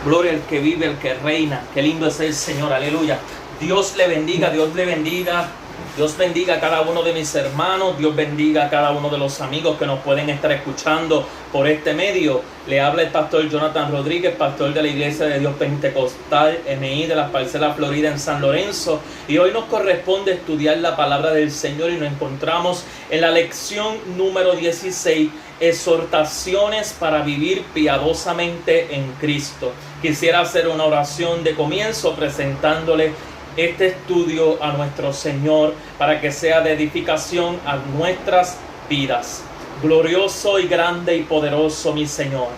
Gloria al que vive, al que reina. Qué lindo es el Señor, aleluya. Dios le bendiga, Dios le bendiga. Dios bendiga a cada uno de mis hermanos. Dios bendiga a cada uno de los amigos que nos pueden estar escuchando por este medio. Le habla el pastor Jonathan Rodríguez, pastor de la Iglesia de Dios Pentecostal MI de las Parcelas Florida en San Lorenzo. Y hoy nos corresponde estudiar la palabra del Señor y nos encontramos en la lección número 16, exhortaciones para vivir piadosamente en Cristo. Quisiera hacer una oración de comienzo presentándole este estudio a nuestro Señor para que sea de edificación a nuestras vidas. Glorioso y grande y poderoso mi Señor,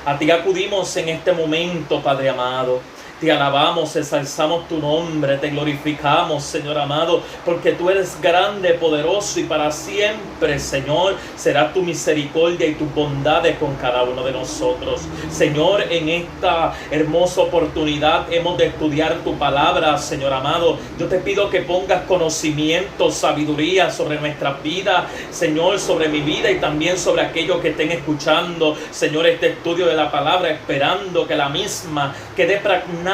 a ti acudimos en este momento, Padre amado. Te alabamos, exalzamos tu nombre, te glorificamos, Señor amado, porque tú eres grande, poderoso y para siempre, Señor, será tu misericordia y tus bondades con cada uno de nosotros. Señor, en esta hermosa oportunidad hemos de estudiar tu palabra, Señor amado. Yo te pido que pongas conocimiento, sabiduría sobre nuestras vidas, Señor, sobre mi vida y también sobre aquellos que estén escuchando, Señor, este estudio de la palabra, esperando que la misma quede pregnada,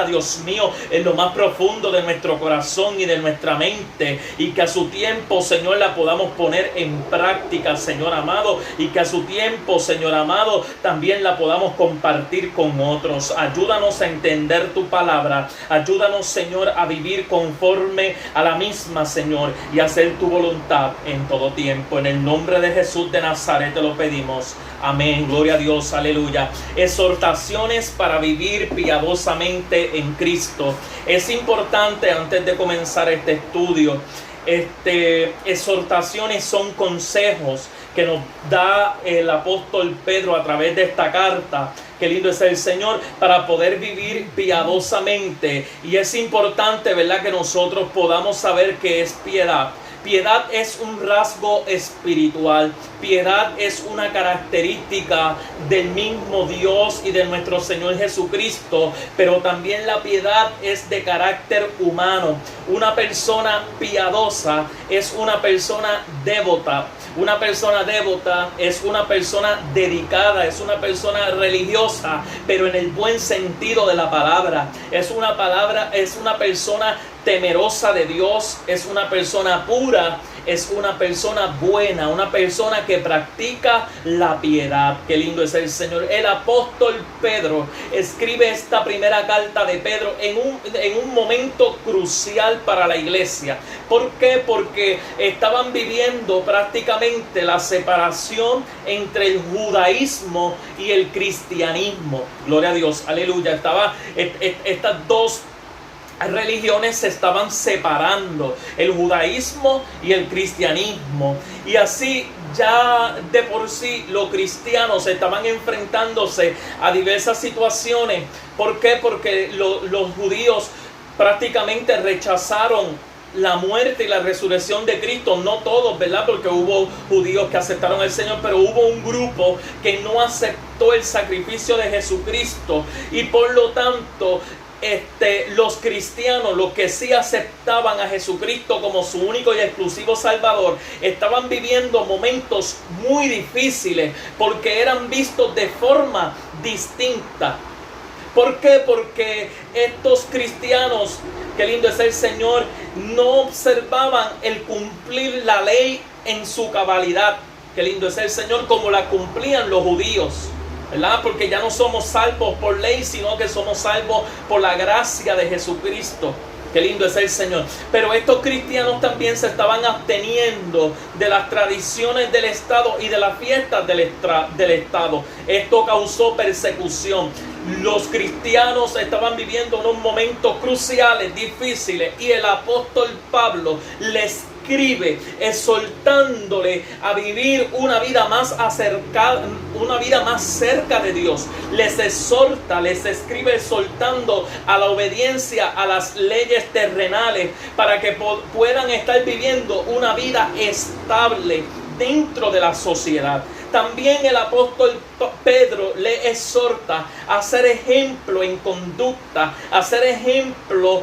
Dios mío, en lo más profundo de nuestro corazón y de nuestra mente, y que a su tiempo, Señor, la podamos poner en práctica, Señor amado, y que a su tiempo, Señor amado, también la podamos compartir con otros. Ayúdanos a entender tu palabra, ayúdanos, Señor, a vivir conforme a la misma, Señor, y hacer tu voluntad en todo tiempo. En el nombre de Jesús de Nazaret te lo pedimos. Amén, gloria a Dios, aleluya. Exhortaciones para vivir piadosamente en Cristo. Es importante, antes de comenzar este estudio, exhortaciones son consejos que nos da el apóstol Pedro a través de esta carta. Qué lindo es el Señor, para poder vivir piadosamente. Y es importante, ¿verdad?, que nosotros podamos saber qué es piedad. Piedad es un rasgo espiritual. Piedad es una característica del mismo Dios y de nuestro Señor Jesucristo. Pero también la piedad es de carácter humano. Una persona piadosa es una persona devota. Una persona devota es una persona dedicada, es una persona religiosa, pero en el buen sentido de la palabra. Es una persona temerosa de Dios, es una persona pura, es una persona buena, una persona que practica la piedad. Qué lindo es el Señor. El apóstol Pedro escribe esta primera carta de Pedro en un momento crucial para la iglesia. ¿Por qué? Porque estaban viviendo prácticamente la separación entre el judaísmo y el cristianismo. Gloria a Dios, aleluya. Estas dos religiones se estaban separando, el judaísmo y el cristianismo, y así ya de por sí los cristianos estaban enfrentándose a diversas situaciones. ¿Por qué? Porque los judíos prácticamente rechazaron la muerte y la resurrección de Cristo. No todos, ¿verdad?, porque hubo judíos que aceptaron al Señor, pero hubo un grupo que no aceptó el sacrificio de Jesucristo, y por lo tanto los cristianos, los que sí aceptaban a Jesucristo como su único y exclusivo Salvador, estaban viviendo momentos muy difíciles porque eran vistos de forma distinta. ¿Por qué? Porque estos cristianos, qué lindo es el Señor, no observaban el cumplir la ley en su cabalidad. Qué lindo es el Señor, como la cumplían los judíos, ¿verdad? Porque ya no somos salvos por ley, sino que somos salvos por la gracia de Jesucristo. Qué lindo es el Señor. Pero estos cristianos también se estaban absteniendo de las tradiciones del Estado y de las fiestas del Estado. Esto causó persecución. Los cristianos estaban viviendo unos momentos cruciales, difíciles, y el apóstol Pablo les escribe exhortándole a vivir una vida más cerca de Dios. Les exhorta, les escribe exhortando a la obediencia a las leyes terrenales para que puedan estar viviendo una vida estable dentro de la sociedad. También el apóstol Pedro le exhorta a ser ejemplo en conducta, a ser ejemplo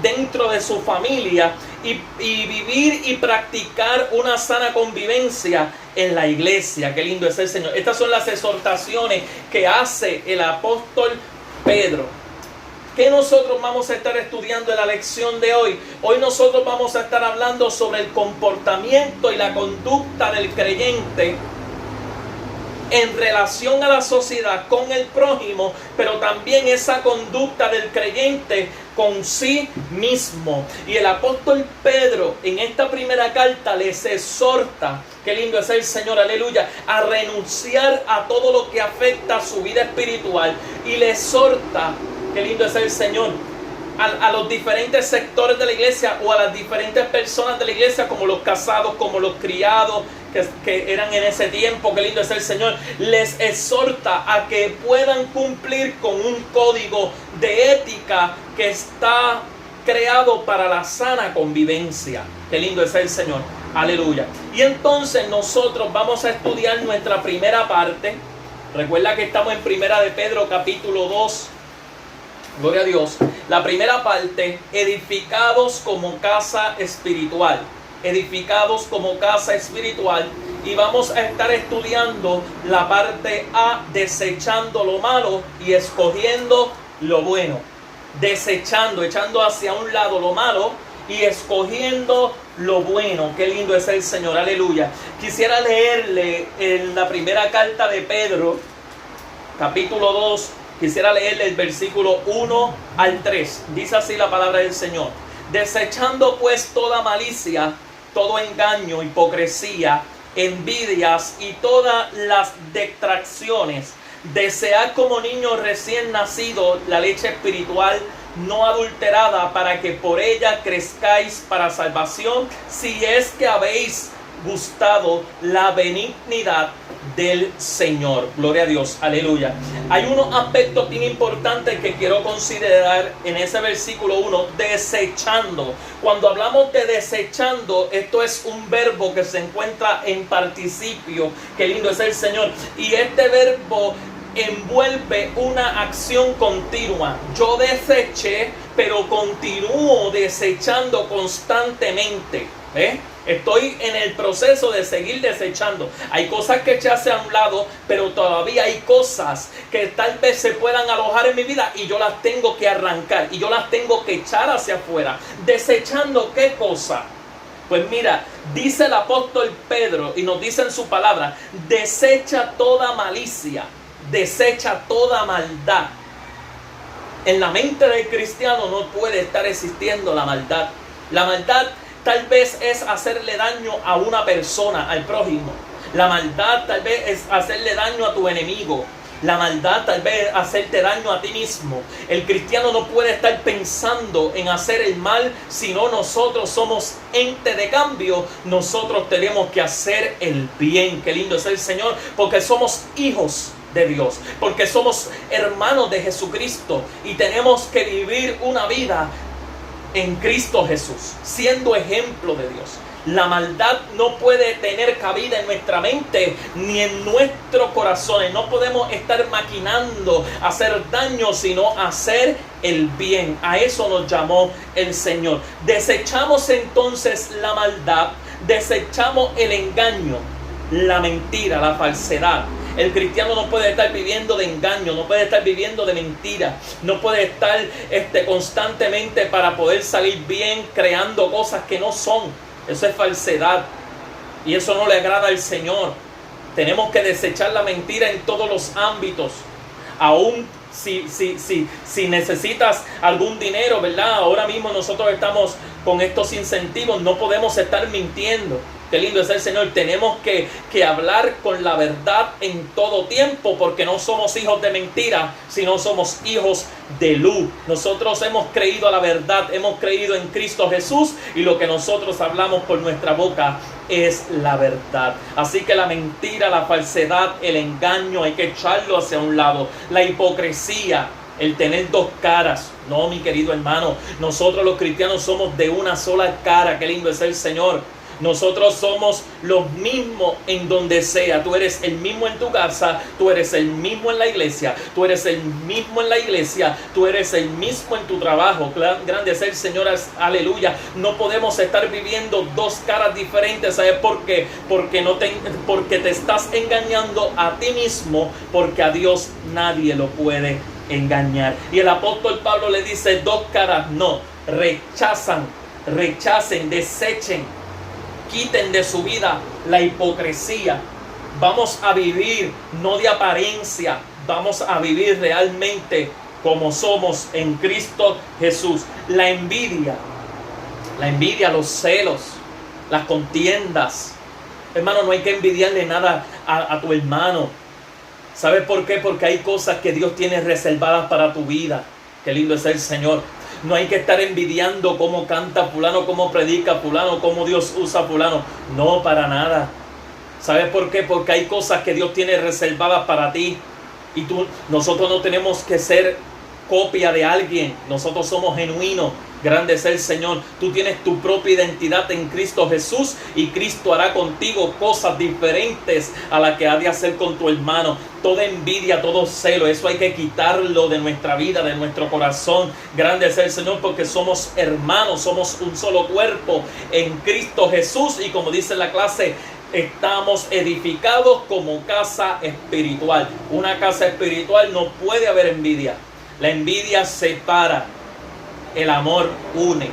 dentro de su familia y vivir y practicar una sana convivencia en la iglesia. Qué lindo es el Señor. Estas son las exhortaciones que hace el apóstol Pedro. ¿Qué nosotros vamos a estar estudiando en la lección de hoy? Hoy nosotros vamos a estar hablando sobre el comportamiento y la conducta del creyente en relación a la sociedad, con el prójimo, pero también esa conducta del creyente con sí mismo. Y el apóstol Pedro en esta primera carta les exhorta, qué lindo es el Señor, aleluya, a renunciar a todo lo que afecta a su vida espiritual. Y les exhorta, qué lindo es el Señor, a los diferentes sectores de la iglesia o a las diferentes personas de la iglesia, como los casados, como los criados que eran en ese tiempo, qué lindo es el Señor. Les exhorta a que puedan cumplir con un código de ética que está creado para la sana convivencia. Qué lindo es el Señor, aleluya. Y entonces nosotros vamos a estudiar nuestra primera parte. Recuerda que estamos en Primera de Pedro capítulo 2. Gloria a Dios. La primera parte, edificados como casa espiritual. Edificados como casa espiritual. Y vamos a estar estudiando la parte A, desechando lo malo y escogiendo lo bueno. Desechando, echando hacia un lado lo malo y escogiendo lo bueno. Qué lindo es el Señor, aleluya. Quisiera leerle en la primera carta de Pedro, capítulo 2. Quisiera leerle el versículo 1 al 3. Dice así la palabra del Señor. Desechando pues toda malicia, todo engaño, hipocresía, envidias y todas las detracciones, desead como niños recién nacidos la leche espiritual no adulterada, para que por ella crezcáis para salvación, si es que habéis gustado la benignidad del Señor. Gloria a Dios, aleluya. Hay unos aspectos bien importantes que quiero considerar en ese versículo 1, desechando. Cuando hablamos de desechando, esto es un verbo que se encuentra en participio. Qué lindo es el Señor. Y este verbo envuelve una acción continua. Yo deseché, pero continúo desechando constantemente. Estoy en el proceso de seguir desechando. Hay cosas que eché hacia un lado, pero todavía hay cosas que tal vez se puedan alojar en mi vida y yo las tengo que arrancar y yo las tengo que echar hacia afuera. ¿Desechando qué cosa? Pues mira, dice el apóstol Pedro y nos dice en su palabra, desecha toda malicia, desecha toda maldad. En la mente del cristiano no puede estar existiendo la maldad. La maldad tal vez es hacerle daño a una persona, al prójimo. La maldad tal vez es hacerle daño a tu enemigo. La maldad tal vez es hacerte daño a ti mismo. El cristiano no puede estar pensando en hacer el mal, sino nosotros somos ente de cambio. Nosotros tenemos que hacer el bien. Qué lindo es el Señor, porque somos hijos de Dios, porque somos hermanos de Jesucristo y tenemos que vivir una vida en Cristo Jesús, siendo ejemplo de Dios. La maldad no puede tener cabida en nuestra mente ni en nuestros corazones. No podemos estar maquinando hacer daño, sino hacer el bien. A eso nos llamó el Señor. Desechamos entonces la maldad, desechamos el engaño, la mentira, la falsedad. El cristiano no puede estar viviendo de engaño, no puede estar viviendo de mentira, no puede estar constantemente para poder salir bien creando cosas que no son. Eso es falsedad y eso no le agrada al Señor. Tenemos que desechar la mentira en todos los ámbitos. Aún si necesitas algún dinero, ¿verdad? Ahora mismo nosotros estamos con estos incentivos, no podemos estar mintiendo. Qué lindo es el Señor. Tenemos que hablar con la verdad en todo tiempo, porque no somos hijos de mentira, sino somos hijos de luz. Nosotros hemos creído a la verdad, hemos creído en Cristo Jesús, y lo que nosotros hablamos por nuestra boca es la verdad. Así que la mentira, la falsedad, el engaño hay que echarlo hacia un lado. La hipocresía, el tener dos caras. No, mi querido hermano, nosotros los cristianos somos de una sola cara. Qué lindo es el Señor. Nosotros somos los mismos en donde sea. Tú eres el mismo en tu casa, tú eres el mismo en la iglesia, tú eres el mismo en la iglesia, tú eres el mismo en tu trabajo. Grande es el Señor, aleluya. No podemos estar viviendo dos caras diferentes. ¿Sabes por qué? Porque te estás engañando a ti mismo, porque a Dios nadie lo puede engañar. Y el apóstol Pablo le dice: dos caras no, rechacen, desechen, quiten de su vida la hipocresía. Vamos a vivir no de apariencia, vamos a vivir realmente como somos en Cristo Jesús. La envidia, los celos, las contiendas. Hermano, no hay que envidiarle nada a tu hermano. ¿Sabes por qué? Porque hay cosas que Dios tiene reservadas para tu vida. Qué lindo es el Señor. No hay que estar envidiando cómo canta fulano, cómo predica fulano, cómo Dios usa fulano. No, para nada. ¿Sabes por qué? Porque hay cosas que Dios tiene reservadas para ti. Y nosotros no tenemos que ser copia de alguien. Nosotros somos genuinos. Grande es el Señor. Tú tienes tu propia identidad en Cristo Jesús, y Cristo hará contigo cosas diferentes a las que ha de hacer con tu hermano. Toda envidia, todo celo, eso hay que quitarlo de nuestra vida, de nuestro corazón. Grande es el Señor, porque somos hermanos, somos un solo cuerpo en Cristo Jesús. Y como dice la clase, estamos edificados como casa espiritual. Una casa espiritual no puede haber envidia. La envidia separa. El amor une.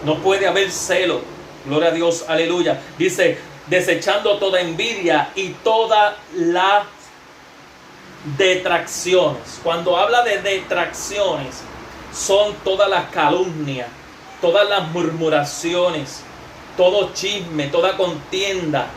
No puede haber celo. Gloria a Dios, aleluya. Dice: desechando toda envidia y todas las detracciones. Cuando habla de detracciones, son todas las calumnias, todas las murmuraciones, todo chisme, toda contienda.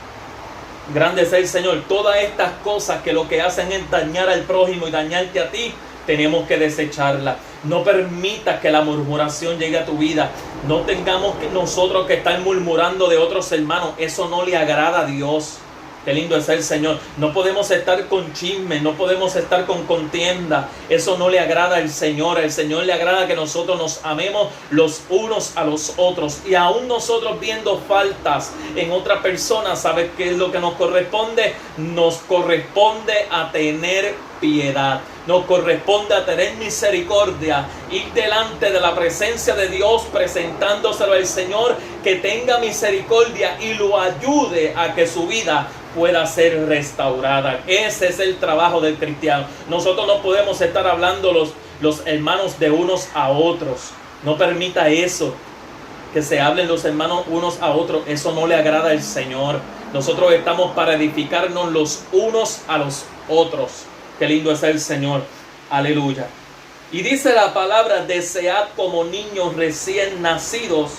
Grande es el Señor. Todas estas cosas que lo que hacen es dañar al prójimo y dañarte a ti, tenemos que desecharla. No permitas que la murmuración llegue a tu vida. No tengamos que nosotros que estar murmurando de otros hermanos. Eso no le agrada a Dios. Qué lindo es el Señor. No podemos estar con chisme, no podemos estar con contienda. Eso no le agrada al Señor. Al Señor le agrada que nosotros nos amemos los unos a los otros. Y aún nosotros viendo faltas en otra persona, ¿sabes qué es lo que nos corresponde? Nos corresponde a tener piedad. Nos corresponde a tener misericordia, ir delante de la presencia de Dios, presentándoselo al Señor, que tenga misericordia y lo ayude a que su vida pueda ser restaurada. Ese es el trabajo del cristiano. Nosotros no podemos estar hablando los hermanos de unos a otros. No permita eso, que se hablen los hermanos unos a otros. Eso no le agrada al Señor. Nosotros estamos para edificarnos los unos a los otros. Qué lindo es el Señor. Aleluya. Y dice la palabra: desead como niños recién nacidos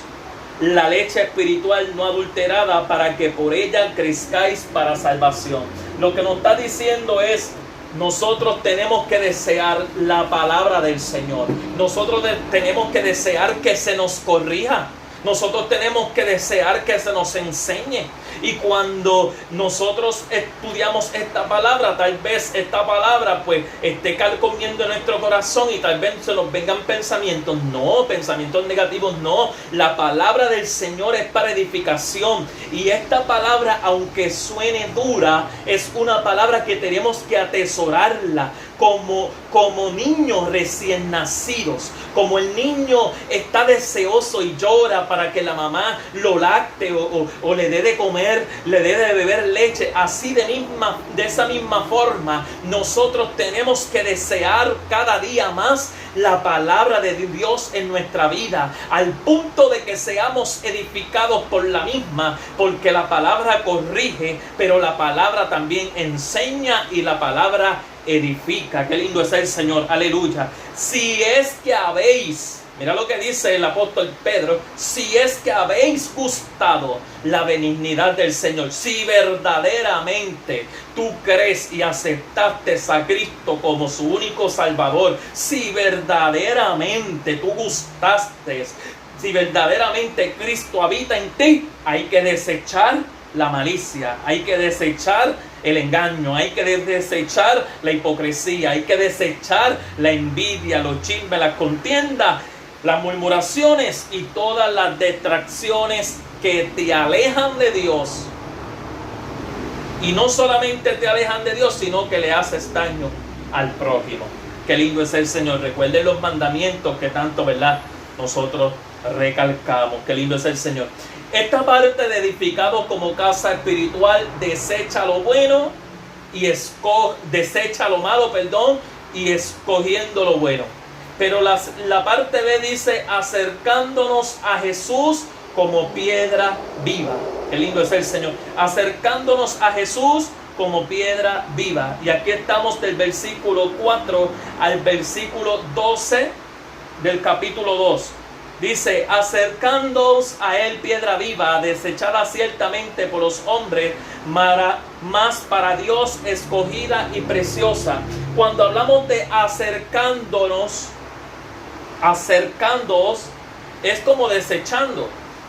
la leche espiritual no adulterada, para que por ella crezcáis para salvación. Lo que nos está diciendo es: nosotros tenemos que desear la palabra del Señor. Nosotros tenemos que desear que se nos corrija. Nosotros tenemos que desear que se nos enseñe. Y cuando nosotros estudiamos esta palabra, tal vez esta palabra pues esté carcomiendo en nuestro corazón y tal vez se nos vengan pensamientos. No, pensamientos negativos no. La palabra del Señor es para edificación. Y esta palabra, aunque suene dura, es una palabra que tenemos que atesorarla. Como niños recién nacidos, como el niño está deseoso y llora para que la mamá lo lacte o le dé de comer, le dé de beber leche, así de esa misma forma nosotros tenemos que desear cada día más la palabra de Dios en nuestra vida, al punto de que seamos edificados por la misma, porque la palabra corrige, pero la palabra también enseña y la palabra edifica. Qué lindo es el Señor, aleluya. Si es que habéis, mira lo que dice el apóstol Pedro: si es que habéis gustado la benignidad del Señor, si verdaderamente tú crees y aceptaste a Cristo como su único Salvador, si verdaderamente tú gustaste, si verdaderamente Cristo habita en ti, hay que desechar la malicia, hay que desechar el engaño, hay que desechar la hipocresía, hay que desechar la envidia, los chismes, las contiendas, las murmuraciones y todas las detracciones que te alejan de Dios. Y no solamente te alejan de Dios, sino que le haces daño al prójimo. Qué lindo es el Señor. Recuerden los mandamientos que tanto, ¿verdad?, nosotros recalcamos. Qué lindo es el Señor. Esta parte de edificado como casa espiritual desecha lo bueno y desecha lo malo, y escogiendo lo bueno. Pero la parte B dice acercándonos a Jesús como piedra viva. Qué lindo es el Señor. Acercándonos a Jesús como piedra viva. Y aquí estamos del versículo 4 al versículo 12 del capítulo 2. Dice, acercándoos a él piedra viva, desechada ciertamente por los hombres, mas para Dios escogida y preciosa. Cuando hablamos de acercándonos es como desechando,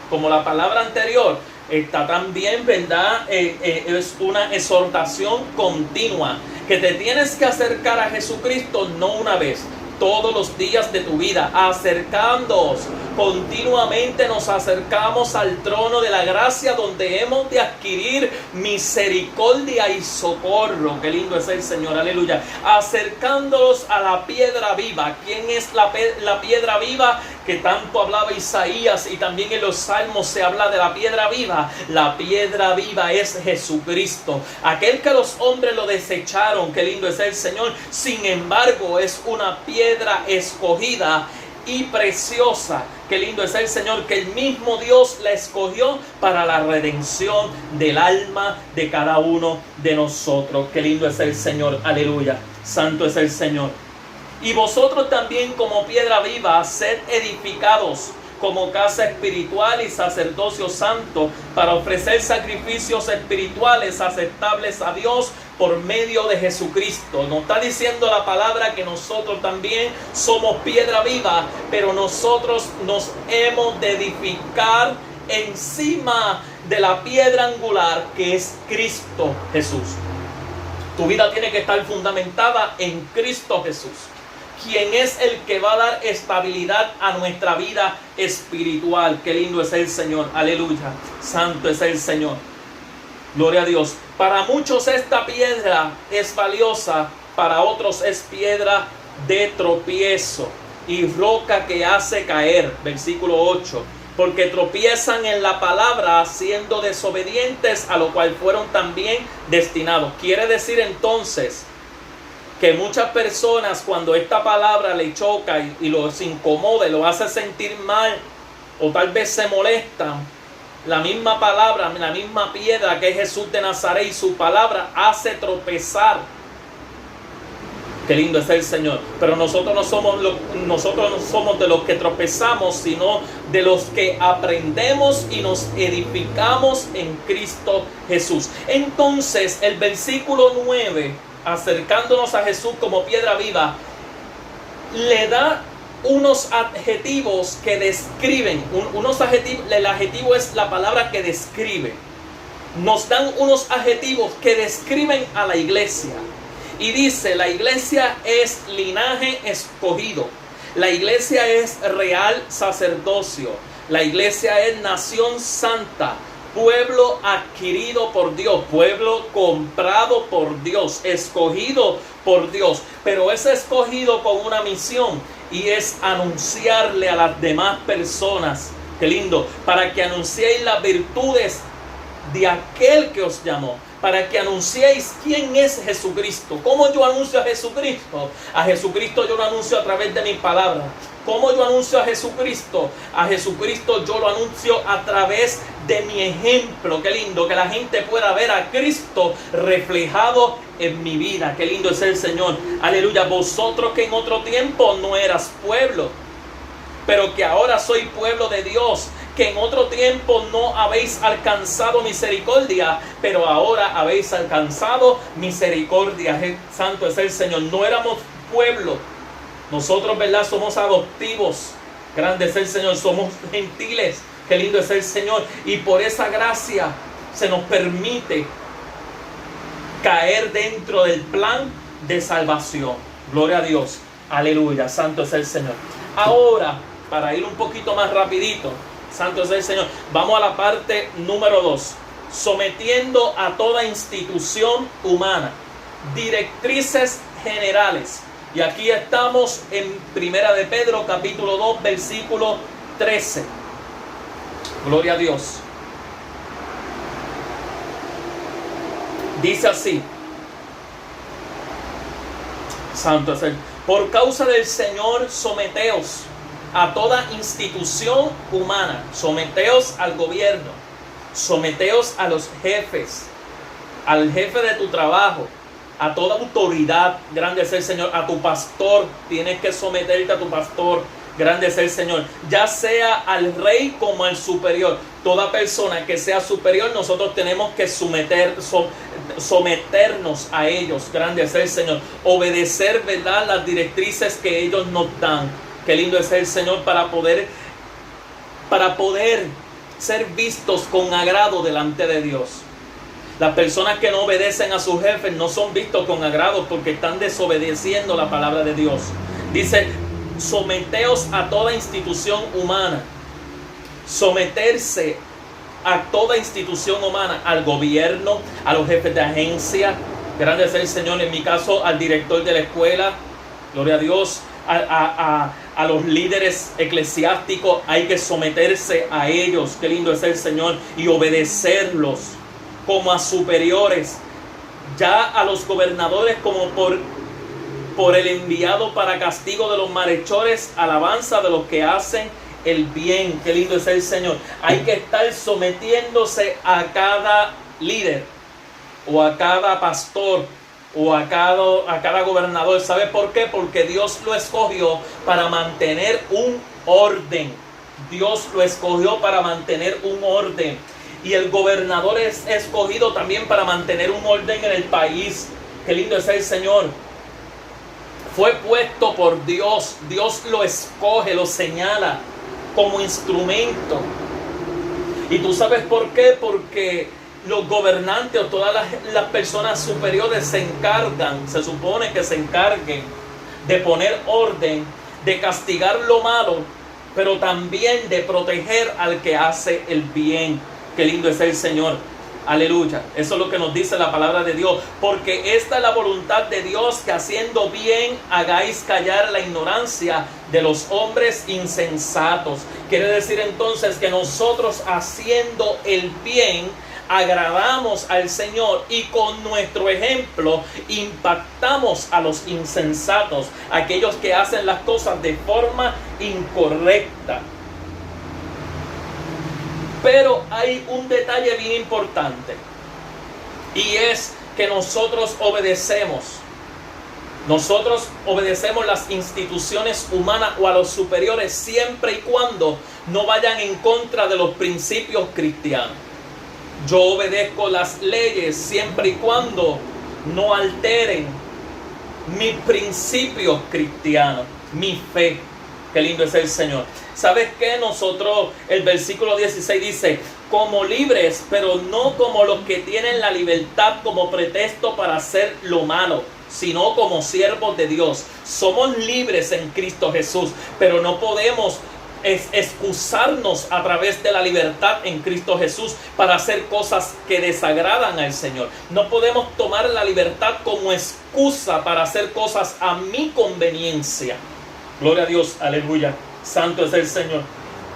como la palabra anterior. Está también, ¿verdad? Es una exhortación continua, que te tienes que acercar a Jesucristo no una vez, todos los días de tu vida, acercándoos. Continuamente nos acercamos al trono de la gracia, donde hemos de adquirir misericordia y socorro. Qué lindo es el Señor, aleluya. Acercándonos a la piedra viva. ¿Quién es la piedra viva? Que tanto hablaba Isaías, y también en los Salmos se habla de la piedra viva. La piedra viva es Jesucristo, aquel que los hombres lo desecharon. Qué lindo es el Señor. Sin embargo, es una piedra escogida y preciosa. Qué lindo es el Señor, que el mismo Dios la escogió para la redención del alma de cada uno de nosotros. Qué lindo es el Señor, aleluya. Santo es el Señor. Y vosotros también, como piedra viva, sed edificados como casa espiritual y sacerdocio santo, para ofrecer sacrificios espirituales aceptables a Dios por medio de Jesucristo. Nos está diciendo la palabra que nosotros también somos piedra viva, pero nosotros nos hemos de edificar encima de la piedra angular, que es Cristo Jesús. Tu vida tiene que estar fundamentada en Cristo Jesús, quien es el que va a dar estabilidad a nuestra vida espiritual. Qué lindo es el Señor, aleluya. Santo es el Señor, gloria a Dios. Para muchos esta piedra es valiosa, para otros es piedra de tropiezo y roca que hace caer. Versículo 8. Porque tropiezan en la palabra, siendo desobedientes, a lo cual fueron también destinados. Quiere decir entonces que muchas personas, cuando esta palabra le choca y los incomoda y los hace sentir mal, o tal vez se molestan, la misma palabra, la misma piedra que es Jesús de Nazaret, y su palabra hace tropezar. Qué lindo es el Señor. Pero nosotros no somos de los que tropezamos, sino de los que aprendemos y nos edificamos en Cristo Jesús. Entonces, el versículo 9, acercándonos a Jesús como piedra viva, le da unos adjetivos que describen, el adjetivo es la palabra que describe. Nos dan unos adjetivos que describen a la iglesia. Y dice, la iglesia es linaje escogido, la iglesia es real sacerdocio, la iglesia es nación santa, pueblo adquirido por Dios, pueblo comprado por Dios, escogido por Dios. Pero es escogido con una misión, y es anunciarle a las demás personas, qué lindo, para que anunciéis las virtudes de aquel que os llamó, para que anunciéis quién es Jesucristo. ¿Cómo yo anuncio a Jesucristo? A Jesucristo yo lo anuncio a través de mis palabras. ¿Cómo yo anuncio a Jesucristo? A Jesucristo yo lo anuncio a través de mi ejemplo. Qué lindo, que la gente pueda ver a Cristo reflejado en mi vida. Qué lindo es el Señor, aleluya. Vosotros que en otro tiempo no eras pueblo, pero que ahora soy pueblo de Dios, que en otro tiempo no habéis alcanzado misericordia, pero ahora habéis alcanzado misericordia. Santo es el Señor. No éramos pueblo. Nosotros, ¿verdad?, somos adoptivos. Grande es el Señor. Somos gentiles. Qué lindo es el Señor. Y por esa gracia se nos permite caer dentro del plan de salvación. Gloria a Dios. Aleluya. Santo es el Señor. Ahora, para ir un poquito más rapidito, Santo es el Señor. Vamos a la parte número 2. Sometiendo a toda institución humana. Directrices generales. Y aquí estamos en Primera de Pedro, capítulo 2, versículo 13. Gloria a Dios. Dice así. Santo es el. Por causa del Señor, someteos a toda institución humana. Someteos al gobierno. Someteos a los jefes. Al jefe de tu trabajo. A toda autoridad. Grande es el Señor. A tu pastor. Tienes que someterte a tu pastor. Grande es el Señor. Ya sea al rey como al superior. Toda persona que sea superior, nosotros tenemos que someternos a ellos. Grande es el Señor. Obedecer, ¿verdad?, las directrices que ellos nos dan. Qué lindo es el Señor para poder ser vistos con agrado delante de Dios. Las personas que no obedecen a sus jefes no son vistos con agrado porque están desobedeciendo la palabra de Dios. Dice, someteos a toda institución humana. Someterse a toda institución humana, al gobierno, a los jefes de agencia. Grande es el Señor, en mi caso al director de la escuela, gloria a Dios, a los líderes eclesiásticos, hay que someterse a ellos, qué lindo es el Señor, y obedecerlos como a superiores, ya a los gobernadores como por el enviado para castigo de los malhechores, alabanza de los que hacen el bien. Qué lindo es el Señor. Hay que estar sometiéndose a cada líder o a cada pastor o a cada gobernador. ¿Sabe por qué? Porque Dios lo escogió para mantener un orden. Dios lo escogió para mantener un orden. Y el gobernador es escogido también para mantener un orden en el país. Qué lindo es el Señor. Fue puesto por Dios. Dios lo escoge, lo señala como instrumento. ¿Y tú sabes por qué? Porque los gobernantes o todas las personas superiores se supone que se encarguen de poner orden, de castigar lo malo, pero también de proteger al que hace el bien. Qué lindo es el Señor. Aleluya. Eso es lo que nos dice la palabra de Dios. Porque esta es la voluntad de Dios, que haciendo bien hagáis callar la ignorancia de los hombres insensatos. Quiere decir entonces que nosotros, haciendo el bien, agradamos al Señor y con nuestro ejemplo impactamos a los insensatos, aquellos que hacen las cosas de forma incorrecta. Pero hay un detalle bien importante, y es que nosotros obedecemos las instituciones humanas o a los superiores siempre y cuando no vayan en contra de los principios cristianos. Yo obedezco las leyes siempre y cuando no alteren mis principios cristianos, mi fe. Qué lindo es el Señor. ¿Sabes qué? Nosotros, el versículo 16 dice, como libres, pero no como los que tienen la libertad como pretexto para hacer lo malo, sino como siervos de Dios. Somos libres en Cristo Jesús, pero no podemos excusarnos a través de la libertad en Cristo Jesús para hacer cosas que desagradan al Señor. No podemos tomar la libertad como excusa para hacer cosas a mi conveniencia. Gloria a Dios, aleluya, santo es el Señor.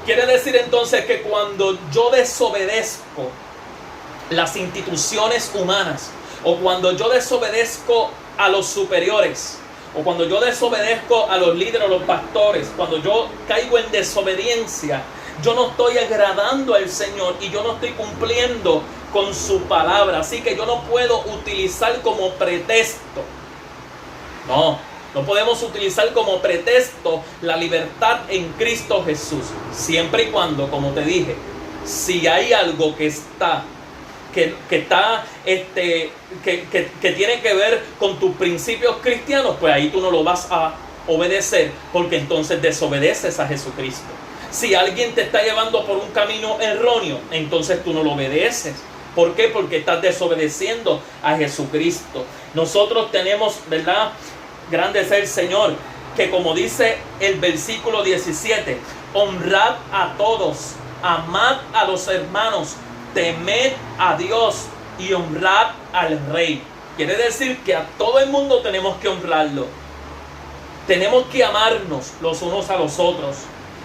Quiere decir entonces que cuando yo desobedezco las instituciones humanas, o cuando yo desobedezco a los superiores, o cuando yo desobedezco a los líderes o los pastores, cuando yo caigo en desobediencia, yo no estoy agradando al Señor y yo no estoy cumpliendo con su palabra. Así que yo no puedo utilizar como pretexto. No podemos utilizar como pretexto la libertad en Cristo Jesús. Siempre y cuando, como te dije, si hay algo que tiene que ver con tus principios cristianos, pues ahí tú no lo vas a obedecer, porque entonces desobedeces a Jesucristo. Si alguien te está llevando por un camino erróneo, entonces tú no lo obedeces. ¿Por qué? Porque estás desobedeciendo a Jesucristo. Nosotros tenemos, ¿verdad?, grande es el Señor, que como dice el versículo 17, honrad a todos amad a los hermanos, temed a Dios y honrad al rey. Quiere decir que a todo el mundo tenemos que honrarlo. Tenemos que amarnos los unos a los otros.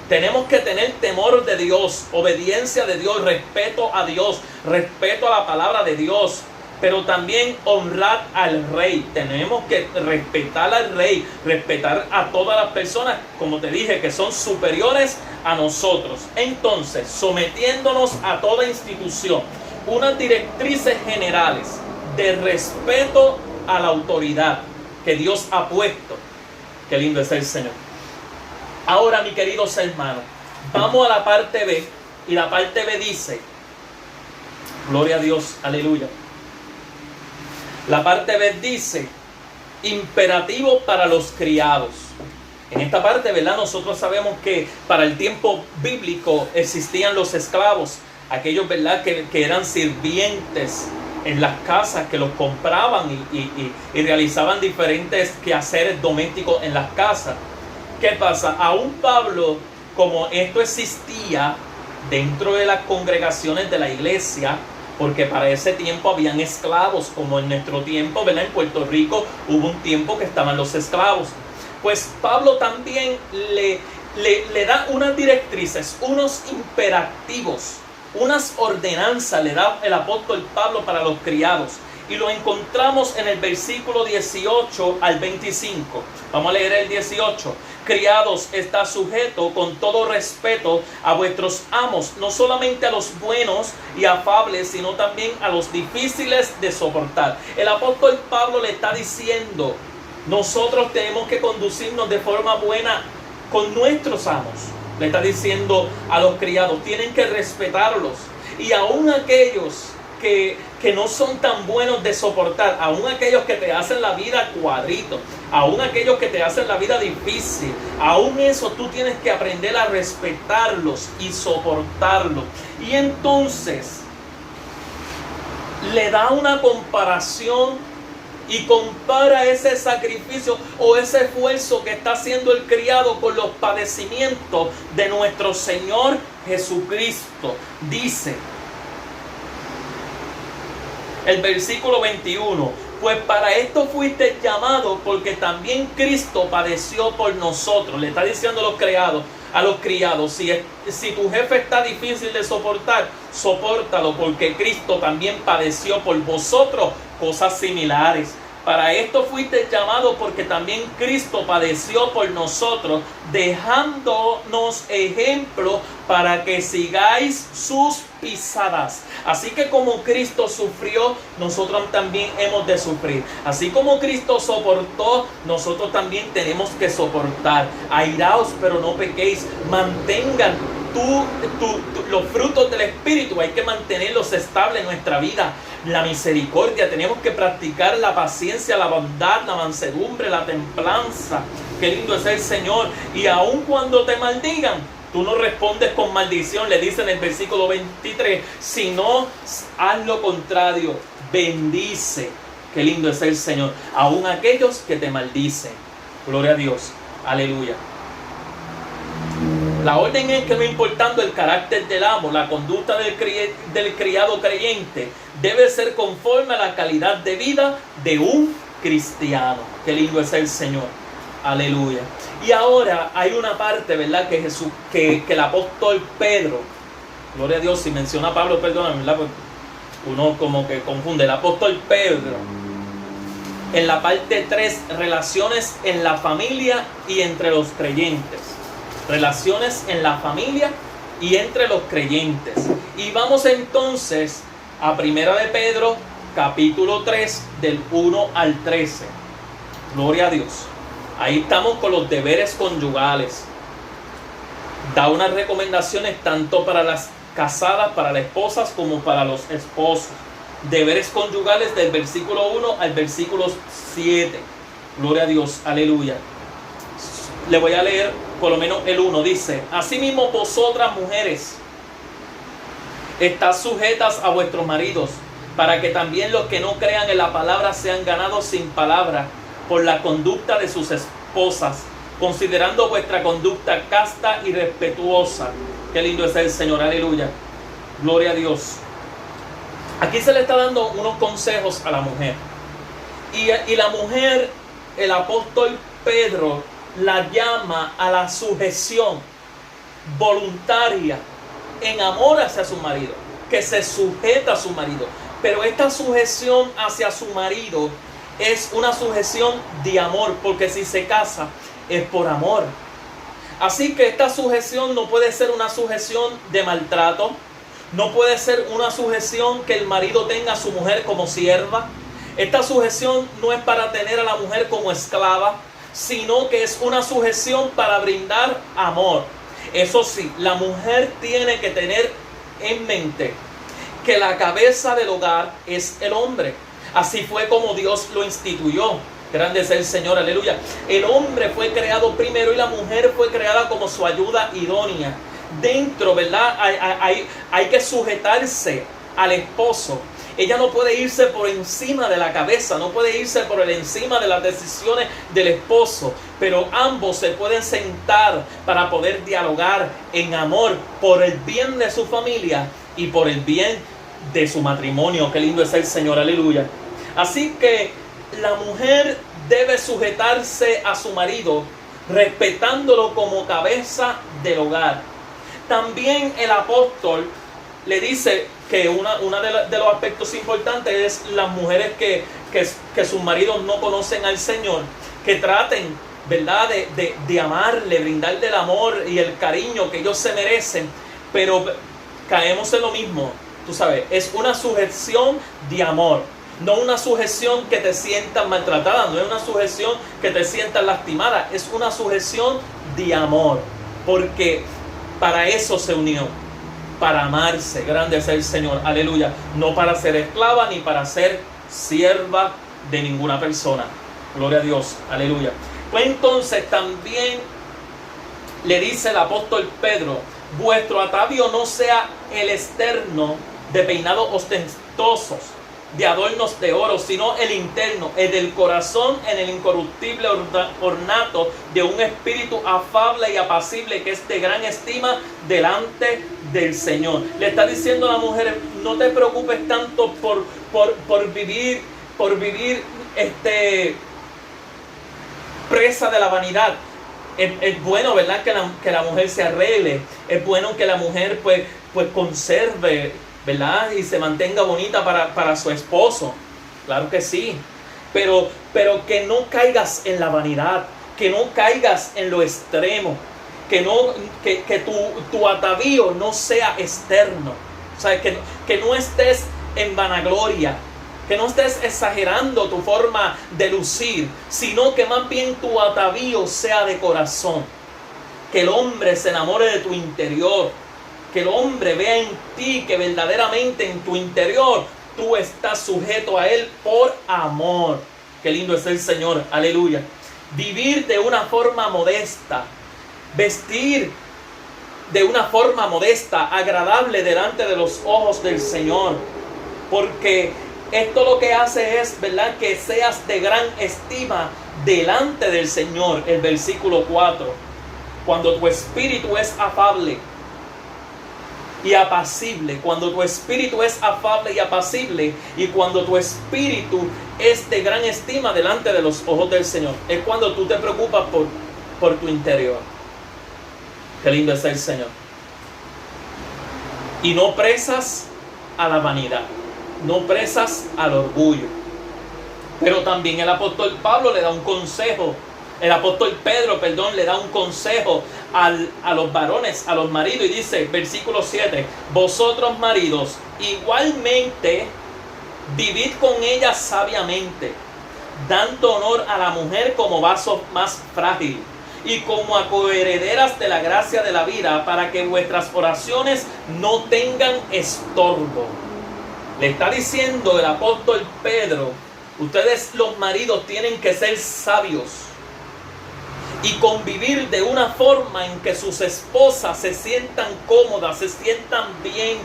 Tenemos que tener temor de Dios, obediencia de Dios, respeto a Dios, respeto a la palabra de Dios. Pero también honrar al rey. Tenemos que respetar al rey, respetar a todas las personas, como te dije, que son superiores a nosotros. Entonces, sometiéndonos a toda institución, unas directrices generales de respeto a la autoridad que Dios ha puesto. Qué lindo es el Señor. Ahora, mis queridos hermanos, vamos a la parte B. Y la parte B dice, gloria a Dios, aleluya. La parte B dice, imperativo para los criados. En esta parte, ¿verdad? Nosotros sabemos que para el tiempo bíblico existían los esclavos, aquellos, ¿verdad?, que eran sirvientes en las casas, que los compraban y realizaban diferentes quehaceres domésticos en las casas. ¿Qué pasa? Aún Pablo, como esto existía dentro de las congregaciones de la iglesia, porque para ese tiempo habían esclavos, como en nuestro tiempo, ¿verdad? En Puerto Rico hubo un tiempo que estaban los esclavos. Pues Pablo también le da unas directrices, unos imperativos, unas ordenanzas, le da el apóstol Pablo para los criados. Y lo encontramos en el versículo 18 al 25. Vamos a leer el 18. Criados, está sujeto con todo respeto a vuestros amos, no solamente a los buenos y afables, sino también a los difíciles de soportar. El apóstol Pablo le está diciendo, nosotros tenemos que conducirnos de forma buena con nuestros amos. Le está diciendo a los criados, tienen que respetarlos. Y aún aquellos que no son tan buenos de soportar, aún aquellos que te hacen la vida cuadrito, aún aquellos que te hacen la vida difícil, aún eso tú tienes que aprender a respetarlos y soportarlos. Y entonces le da una comparación y compara ese sacrificio o ese esfuerzo que está haciendo el criado con los padecimientos de nuestro Señor Jesucristo. Dice el versículo 21, pues para esto fuiste llamado, porque también Cristo padeció por nosotros. Le está diciendo a los criados, si tu jefe está difícil de soportar, sopórtalo, porque Cristo también padeció por vosotros cosas similares. Para esto fuiste llamado, porque también Cristo padeció por nosotros, dejándonos ejemplo para que sigáis sus pisadas. Así que como Cristo sufrió, nosotros también hemos de sufrir. Así como Cristo soportó, nosotros también tenemos que soportar. Airaos, pero no pequéis. Mantengan los frutos del Espíritu, hay que mantenerlos estables en nuestra vida. La misericordia, tenemos que practicar la paciencia, la bondad, la mansedumbre, la templanza. Qué lindo es el Señor. Y aun cuando te maldigan, tú no respondes con maldición, le dice en el versículo 23, sino haz lo contrario, bendice. Qué lindo es el Señor. Aun aquellos que te maldicen. Gloria a Dios. Aleluya. La orden es que no importando el carácter del amo, la conducta del criado creyente debe ser conforme a la calidad de vida de un cristiano. Qué lindo es el Señor. Aleluya. Y ahora hay una parte, ¿verdad?, que el apóstol Pedro, gloria a Dios, si menciona a Pablo, perdóname, ¿verdad?, pues uno como que confunde. El apóstol Pedro, en la parte 3, relaciones en la familia y entre los creyentes. Relaciones en la familia y entre los creyentes. Y vamos entonces a Primera de Pedro, capítulo 3, del 1 al 13. Gloria a Dios. Ahí estamos con los deberes conyugales. Da unas recomendaciones tanto para las casadas, para las esposas, como para los esposos. Deberes conyugales del versículo 1 al versículo 7. Gloria a Dios, aleluya. Le voy a leer por lo menos el 1. Dice, asimismo vosotras mujeres, estad sujetas a vuestros maridos, para que también los que no crean en la palabra sean ganados sin palabra por la conducta de sus esposas, considerando vuestra conducta casta y respetuosa. Qué lindo es el Señor, aleluya. Gloria a Dios. Aquí se le está dando unos consejos a la mujer. Y la mujer, el apóstol Pedro la llama a la sujeción voluntaria en amor hacia su marido, que se sujeta a su marido. Pero esta sujeción hacia su marido es una sujeción de amor, porque si se casa es por amor. Así que esta sujeción no puede ser una sujeción de maltrato, no puede ser una sujeción que el marido tenga a su mujer como sierva. Esta sujeción no es para tener a la mujer como esclava, sino que es una sujeción para brindar amor. Eso sí, la mujer tiene que tener en mente que la cabeza del hogar es el hombre. Así fue como Dios lo instituyó. Grande es el Señor, aleluya. El hombre fue creado primero y la mujer fue creada como su ayuda idónea. Dentro, ¿verdad? Hay que sujetarse al esposo. Ella no puede irse por encima de la cabeza, no puede irse por encima de las decisiones del esposo, pero ambos se pueden sentar para poder dialogar en amor por el bien de su familia y por el bien de su matrimonio. Qué lindo es el Señor, aleluya. Así que la mujer debe sujetarse a su marido, respetándolo como cabeza del hogar. También el apóstol le dice que uno de los aspectos importantes es las mujeres que sus maridos no conocen al Señor, que traten, ¿verdad?, de amarle, brindarle el amor y el cariño que ellos se merecen, pero caemos en lo mismo, tú sabes, es una sujeción de amor, no una sujeción que te sientas maltratada, no es una sujeción que te sientas lastimada, es una sujeción de amor, porque para eso se unió. Para amarse, grande es el Señor, aleluya, no para ser esclava ni para ser sierva de ninguna persona, gloria a Dios, aleluya. Pues entonces también le dice el apóstol Pedro: vuestro atavío no sea el externo de peinados ostentosos, de adornos de oro, sino el interno, el del corazón, en el incorruptible ornato de un espíritu afable y apacible, que es de gran estima delante del Señor. Le está diciendo a la mujer: no te preocupes tanto por vivir presa de la vanidad. Es bueno, ¿verdad?, que la mujer se arregle. Es bueno que la mujer pues conserve, ¿verdad?, y se mantenga bonita para su esposo. Claro que sí. Pero que no caigas en la vanidad, que no caigas en lo extremo, que tu atavío no sea externo. O sea, que no estés en vanagloria, que no estés exagerando tu forma de lucir, sino que más bien tu atavío sea de corazón. Que el hombre se enamore de tu interior. Que el hombre vea en ti que verdaderamente en tu interior tú estás sujeto a Él por amor. Qué lindo es el Señor, aleluya. Vivir de una forma modesta, vestir de una forma modesta, agradable delante de los ojos del Señor. Porque esto lo que hace es, ¿verdad?, que seas de gran estima delante del Señor. El versículo 4. Cuando tu espíritu es afable y apacible, cuando tu espíritu es afable y apacible, y cuando tu espíritu es de gran estima delante de los ojos del Señor, es cuando tú te preocupas por tu interior. Qué lindo es el Señor. Y no presas a la vanidad, no presas al orgullo. Pero también el apóstol Pablo le da un consejo. El apóstol Pedro, le da un consejo a los varones, a los maridos, y dice, versículo 7, vosotros maridos, igualmente vivid con ella sabiamente, dando honor a la mujer como vaso más frágil y como a coherederas de la gracia de la vida, para que vuestras oraciones no tengan estorbo. Le está diciendo el apóstol Pedro, ustedes los maridos tienen que ser sabios y convivir de una forma en que sus esposas se sientan cómodas, se sientan bien.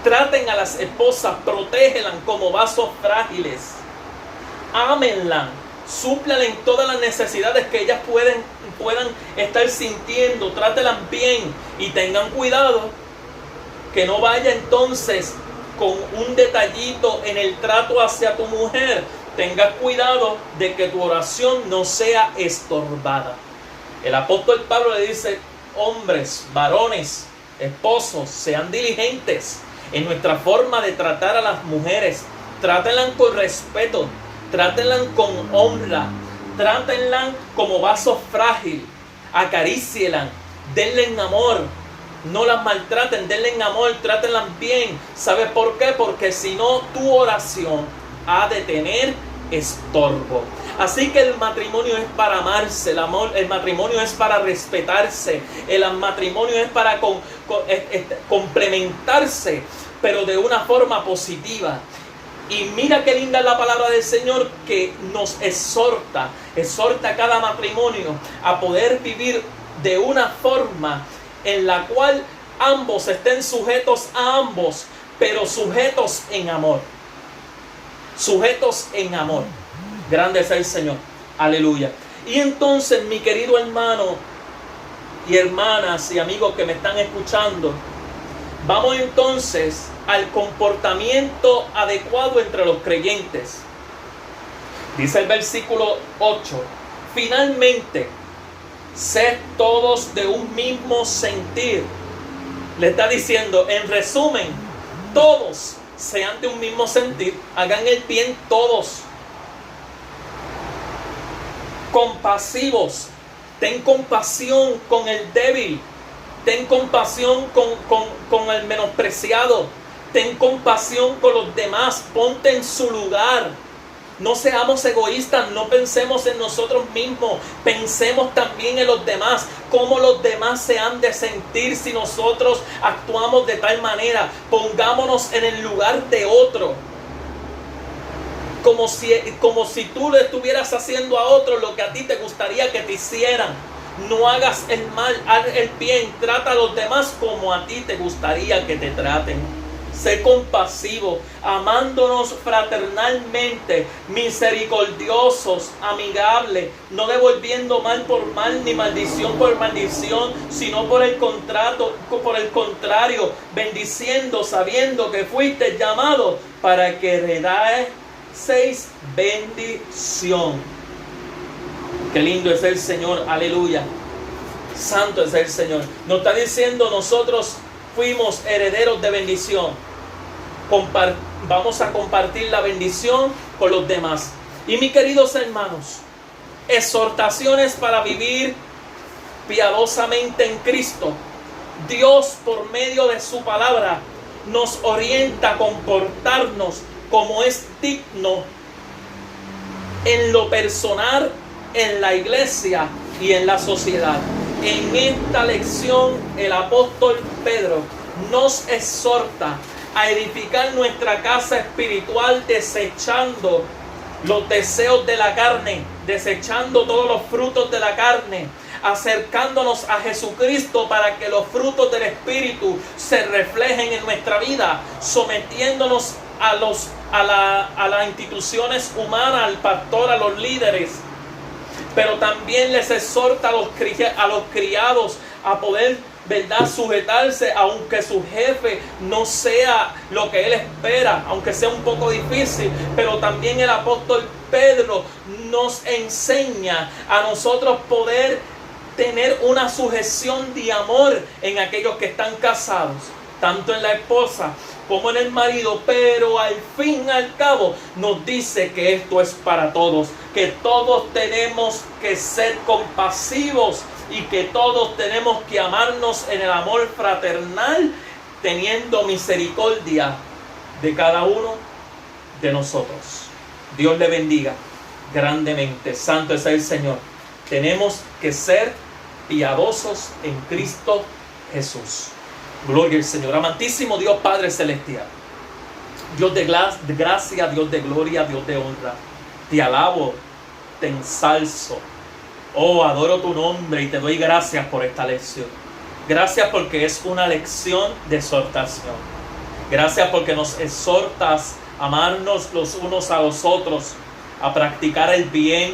Traten a las esposas, protégelas como vasos frágiles. Ámenla Súplale en todas las necesidades que ellas puedan estar sintiendo. Trátelas bien y tengan cuidado que no vaya entonces con un detallito en el trato hacia tu mujer. Tengas cuidado de que tu oración no sea estorbada. El apóstol Pablo le dice: hombres, varones, esposos, sean diligentes en nuestra forma de tratar a las mujeres. Trátenlas con respeto, trátenlas con honra, trátenlas como vaso frágil, acarícielas, denle amor, no las maltraten, denle amor, trátenlas bien. ¿Sabes por qué? Porque si no, tu oración ha de tener estorbo. Así que el matrimonio es para amarse, el matrimonio es para respetarse, el matrimonio es para complementarse, pero de una forma positiva. Y mira qué linda es la palabra del Señor, que nos exhorta a cada matrimonio a poder vivir de una forma en la cual ambos estén sujetos a ambos, pero sujetos en amor. Sujetos en amor. Grande es el Señor. Aleluya. Y entonces, mi querido hermano y hermanas y amigos que me están escuchando, vamos entonces al comportamiento adecuado entre los creyentes. Dice el versículo 8: finalmente, sed todos de un mismo sentir. Le está diciendo, en resumen, todos sean de un mismo sentir, hagan el bien todos. Compasivos, ten compasión con el débil, ten compasión con el menospreciado, ten compasión con los demás, ponte en su lugar. No seamos egoístas, no pensemos en nosotros mismos, pensemos también en los demás, cómo los demás se han de sentir si nosotros actuamos de tal manera. Pongámonos en el lugar de otro, como si tú le estuvieras haciendo a otro lo que a ti te gustaría que te hicieran. No hagas el mal, haz el bien, trata a los demás como a ti te gustaría que te traten. Sé compasivo, amándonos fraternalmente, misericordiosos, amigables, no devolviendo mal por mal ni maldición por maldición, sino por el contrario, bendiciendo, sabiendo que fuiste llamado para que heredaseis bendición. Qué lindo es el Señor, aleluya. Santo es el Señor. Nos está diciendo, nosotros fuimos herederos de bendición. Vamos a compartir la bendición con los demás. Y mis queridos hermanos, exhortaciones para vivir piadosamente en Cristo. Dios, por medio de su palabra, nos orienta a comportarnos como es digno en lo personal, en la iglesia y en la sociedad. En esta lección, el apóstol Pedro nos exhorta a edificar nuestra casa espiritual, desechando los deseos de la carne, desechando todos los frutos de la carne, acercándonos a Jesucristo para que los frutos del Espíritu se reflejen en nuestra vida, sometiéndonos a las instituciones humanas, al pastor, a los líderes. Pero también les exhorta a los criados a poder, ¿verdad?, sujetarse, aunque su jefe no sea lo que él espera, aunque sea un poco difícil. Pero también el apóstol Pedro nos enseña a nosotros poder tener una sujeción de amor en aquellos que están casados, tanto en la esposa como en el marido, pero al fin y al cabo nos dice que esto es para todos, que todos tenemos que ser compasivos y que todos tenemos que amarnos en el amor fraternal, teniendo misericordia de cada uno de nosotros. Dios le bendiga grandemente. Santo es el Señor. Tenemos que ser piadosos en Cristo Jesús. Gloria al Señor. Amantísimo Dios Padre Celestial, Dios de gracia, Dios de gloria, Dios de honra, te alabo, te ensalzo. Oh, adoro tu nombre y te doy gracias por esta lección. Gracias porque es una lección de exhortación. Gracias porque nos exhortas a amarnos los unos a los otros, a practicar el bien.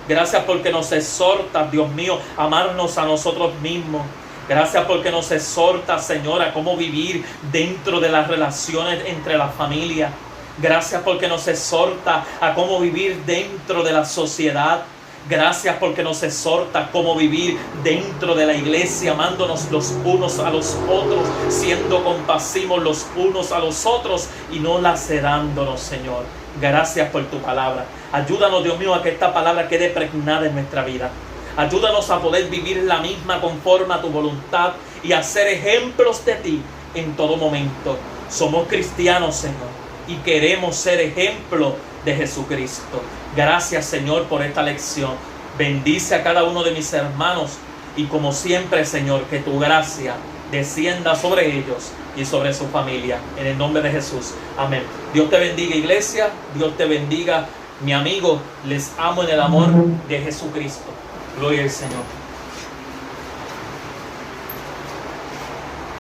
Gracias porque nos exhortas, Dios mío, a amarnos a nosotros mismos. Gracias porque nos exhortas, Señor, a cómo vivir dentro de las relaciones entre la familia. Gracias porque nos exhorta a cómo vivir dentro de la sociedad. Gracias porque nos exhorta a cómo vivir dentro de la iglesia, amándonos los unos a los otros, siendo compasivos los unos a los otros y no lacerándonos, Señor. Gracias por tu palabra. Ayúdanos, Dios mío, a que esta palabra quede pregnada en nuestra vida. Ayúdanos a poder vivir la misma conforme a tu voluntad y a ser ejemplos de ti en todo momento. Somos cristianos, Señor, y queremos ser ejemplo de Jesucristo. Gracias, Señor, por esta lección. Bendice a cada uno de mis hermanos y como siempre, Señor, que tu gracia descienda sobre ellos y sobre su familia. En el nombre de Jesús. Amén. Dios te bendiga, iglesia. Dios te bendiga, mi amigo. Les amo en el amor de Jesucristo. Gloria al Señor.